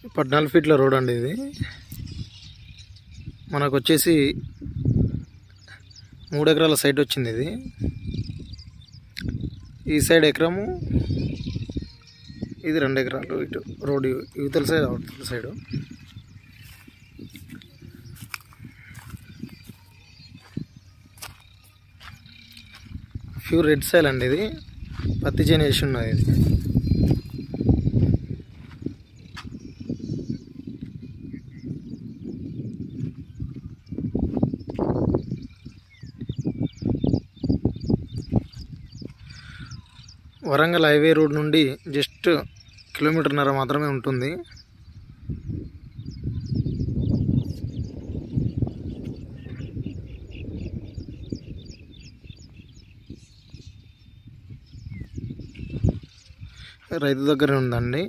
14 ఫీట్ల రోడ్ అండి ఇది. మనకు వచ్చేసి 3 ఎకరాల సైట్ వచ్చింది ఇది. ఈ సైడ్ ఎకరము, ఇది 2 ఎకరాలు. ఇటు రోడ్ యువతల సైడ్, అవతల సైడు. ప్యూర్ రెడ్ సాయిల్ అండి ఇది. పత్తి చేను వేసి ఉన్నది ఇది. వరంగల్ హైవే రోడ్ నుండి జస్ట్ 1.5 కిలోమీటర్ మాత్రమే ఉంటుంది. రైతు దగ్గర ఉందండి.